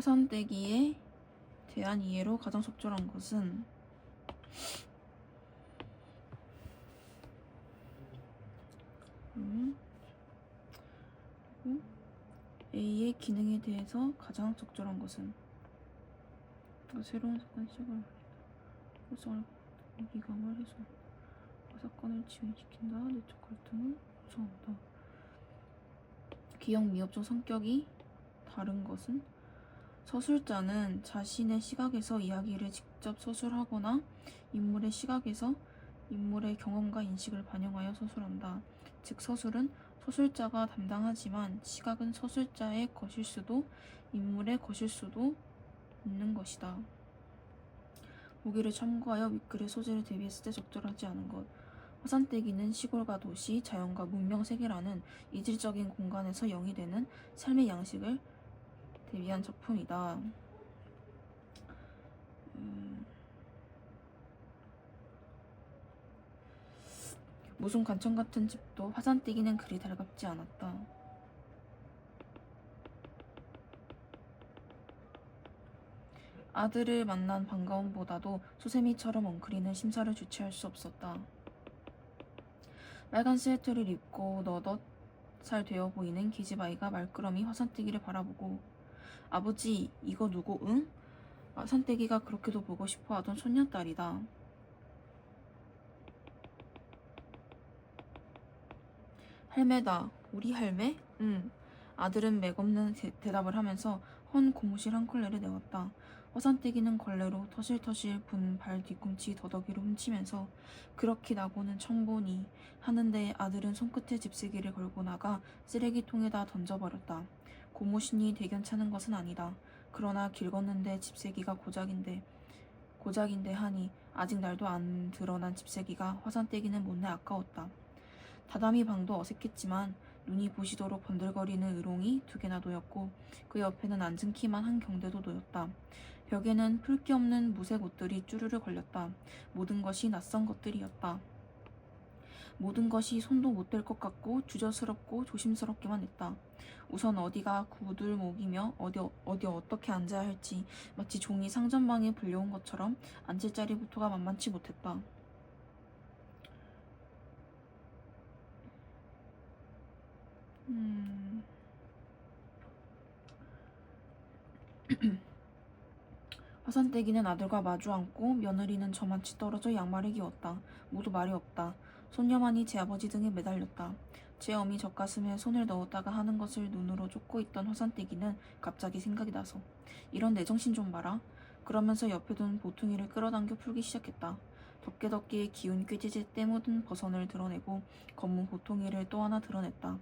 화산대기에 대한 이해로 가장 적절한 것은 A의 기능에 대해서 가장 적절한 것은 새로운 사건 시작을 활성을 기감을 해서 사건을 진행시킨다. 내적 갈등을 구성한다. 기억 미흡적 성격이 다른 것은 서술자는 자신의 시각에서 이야기를 직접 서술하거나 인물의 시각에서 인물의 경험과 인식을 반영하여 서술한다. 즉 서술은 서술자가 담당하지만 시각은 서술자의 것일 수도 인물의 것일 수도 있는 것이다. 보기를 참고하여 윗글의 소재를 대비했을 때 적절하지 않은 것. 화산대기는 시골과 도시, 자연과 문명 세계라는 이질적인 공간에서 영이 되는 삶의 양식을 대비한 작품이다. 무슨 관청 같은 집도 화산대기는 그리 달갑지 않았다. 아들을 만난 반가움보다도 수세미처럼 엉클이는 심사를 주체할 수 없었다. 빨간 스웨터를 입고 너덧 살 되어 보이는 계집아이가 말끄러미 화산대기를 바라보고 아버지 이거 누구 응? 화산대기가 그렇게도 보고 싶어 하던 손녀딸이다. 할매다. 우리 할매? 응. 아들은 맥없는 대답을 하면서 헌 고무실 한 켤레를 내었다. 화산대기는 걸레로 터실터실 분 발 뒤꿈치 더덕이로 훔치면서 그렇게 나고는 처음 보니 하는데 아들은 손끝에 집세기를 걸고 나가 쓰레기통에다 던져버렸다. 고무신이 대견찮은 것은 아니다. 그러나 길 걷는데 집세기가 고작인데 하니 아직 날도 안 드러난 집세기가 화산대기는 못내 아까웠다. 다다미 방도 어색했지만 눈이 부시도록 번들거리는 으롱이 2개나 놓였고 그 옆에는 앉은 키만 한 경대도 놓였다. 벽에는 풀기 없는 무색 옷들이 쭈르르 걸렸다. 모든 것이 낯선 것들이었다. 모든 것이 손도 못 댈 것 같고 주저스럽고 조심스럽기만 했다. 우선 어디가 구들목이며 어디 어떻게 앉아야 할지 마치 종이 상전방에 불려온 것처럼 앉을 자리부터가 만만치 못했다. 화산대기는 아들과 마주 앉고 며느리는 저만치 떨어져 양말을 기웠다. 모두 말이 없다. 손녀만이 제 아버지 등에 매달렸다. 제 어미 젖가슴에 손을 넣었다가 하는 것을 눈으로 쫓고 있던 화산대기는 갑자기 생각이 나서 이런 내 정신 좀 봐라. 그러면서 옆에 둔 보퉁이를 끌어당겨 풀기 시작했다. 덮개덮개의 기운 꾀지지 때 묻은 버선을 드러내고 검은 보퉁이를 또 하나 드러냈다.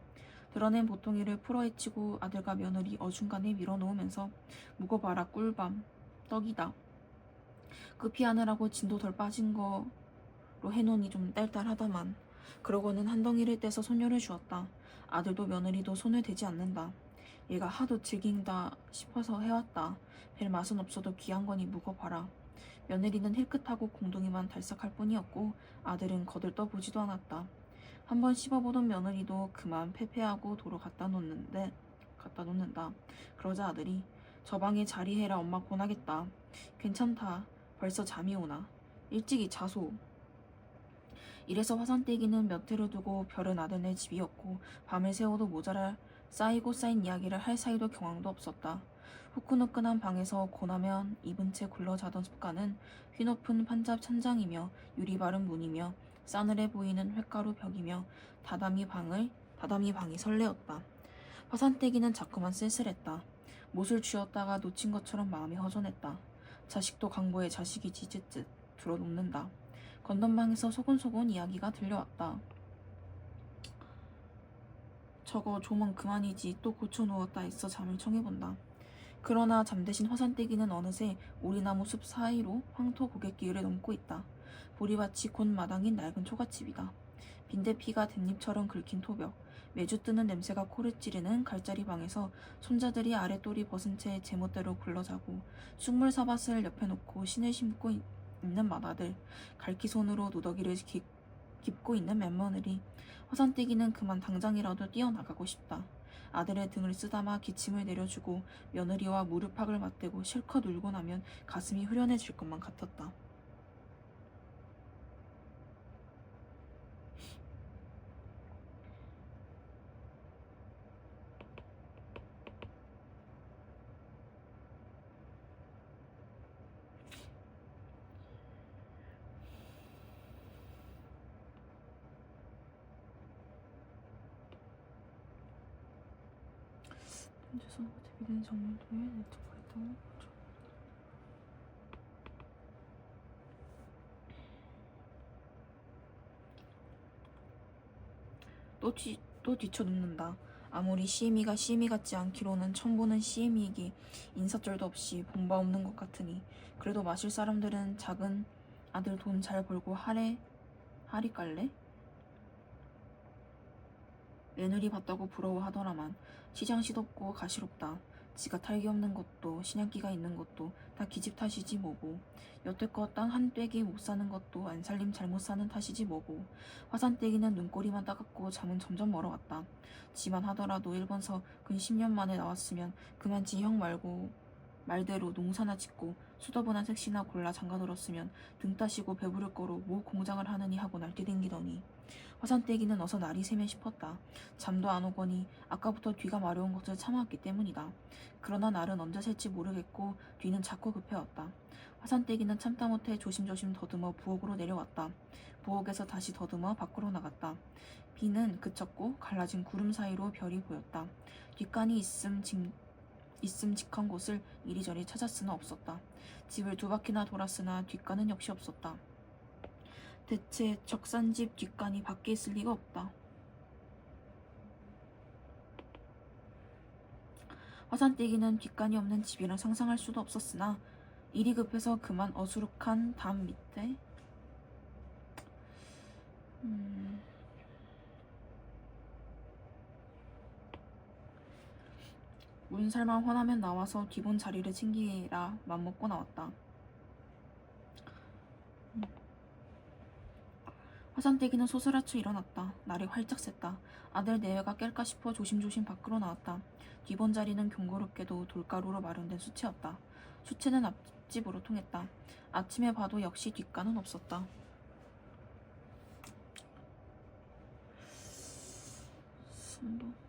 드러낸 보퉁이를 풀어헤치고 아들과 며느리 어중간에 밀어놓으면서 묵어봐라 꿀밤. 떡이다. 급히하느라고 진도 덜 빠진 거로 해놓으니 좀 딸딸하다만. 그러고는 한 덩이를 떼서 손녀를 주었다. 아들도 며느리도 손을 대지 않는다. 얘가 하도 즐긴다 싶어서 해왔다. 별 맛은 없어도 귀한 거니 묵어봐라. 며느리는 힐끗하고 공둥이만 달싹할 뿐이었고 아들은 거들떠보지도 않았다. 한번 씹어보던 며느리도 그만 패패하고 도로 갖다 놓는다. 그러자 아들이 저 방에 자리해라 엄마 고나겠다. 괜찮다. 벌써 잠이 오나. 일찍이 자소. 이래서 화산대기는 몇 해를 두고 별은 아들네 집이었고 밤을 새워도 모자랄 쌓이고 쌓인 이야기를 할 사이도 경황도 없었다. 후끈후끈한 방에서 고나면 입은 채 굴러 자던 습관은 휘높은 판잡 천장이며 유리 바른 문이며 싸늘해 보이는 횟가루 벽이며 다다미 방이 설레었다. 화산대기는 자꾸만 쓸쓸했다. 못을 쥐었다가 놓친 것처럼 마음이 허전했다. 자식도 강보의 자식이지 쯧쯧 들어눕는다. 건넌방에서 소곤소곤 이야기가 들려왔다. 저거 조문 그만이지 또 고쳐 누웠다 했어 잠을 청해본다. 그러나 잠드신 화산대기는 어느새 오리나무 숲 사이로 황토 고갯길을 넘고 있다. 보리밭이 곧 마당인 낡은 초가집이다. 빈대피가 댄잎처럼 긁힌 토벽, 매주 뜨는 냄새가 코를 찌르는 갈자리 방에서 손자들이 아랫돌이 벗은 채 제멋대로 굴러자고 쑥물 사밭을 옆에 놓고 신을 심고 있는 맏아들, 갈기손으로 누더기를 깁고 있는 맏며느리. 화산대기는 그만 당장이라도 뛰어나가고 싶다. 아들의 등을 쓰다마 기침을 내려주고 며느리와 무릎팍을 맞대고 실컷 울고 나면 가슴이 후련해질 것만 같았다. 현재 선호가 대비되는 정밀도의 네트워크가 있다고 보죠. 또 뒤쳐눕는다. 아무리 CM이가 CM이 같지 않기로는 처음 보는 CM이기 인사절도 없이 본바 없는 것 같으니 그래도 마실 사람들은 작은 아들 돈 잘 벌고 하리 깔래? 며느리 봤다고 부러워하더라만 시장 시덥고 가시롭다. 지가 탈기 없는 것도 신양기가 있는 것도 다 기집 탓이지 뭐고 여태껏 땅 한 떼기 못 사는 것도 안살림 잘못 사는 탓이지 뭐고 화산떼기는 눈꼬리만 따갑고 잠은 점점 멀어갔다. 지만 하더라도 일본서 근 10년 만에 나왔으면 그만 지형 말대로 농사나 짓고 수더분한 색시나 골라 장가들었으면 등 따시고 배부를 거로 뭐 공장을 하느니 하고 날뛰댕기더니 화산떼기는 어서 날이 새면 싶었다. 잠도 안 오거니 아까부터 뒤가 마려운 것을 참아왔기 때문이다. 그러나 날은 언제 셀지 모르겠고 뒤는 자꾸 급해왔다. 화산떼기는 참다 못해 조심조심 더듬어 부엌으로 내려왔다. 부엌에서 다시 더듬어 밖으로 나갔다. 비는 그쳤고 갈라진 구름 사이로 별이 보였다. 뒷간이 있음직한 곳을 이리저리 찾았으나 없었다. 집을 2바퀴나 돌았으나 뒷간은 역시 없었다. 대체 적산집 뒷간이 밖에 있을 리가 없다. 화산떼기는 뒷간이 없는 집이라 상상할 수도 없었으나 일이 급해서 그만 어수룩한 담 밑에 문살만 화나면 나와서 기본 자리를 챙기라 맘먹고 나왔다. 화산떼기는 소스라쳐 일어났다. 날이 활짝 샜다. 아들 내외가 깰까 싶어 조심조심 밖으로 나왔다. 뒤본 자리는 경고롭게도 돌가루로 마련된 수채였다. 수채는 앞집으로 통했다. 아침에 봐도 역시 뒷간은 없었다. 순도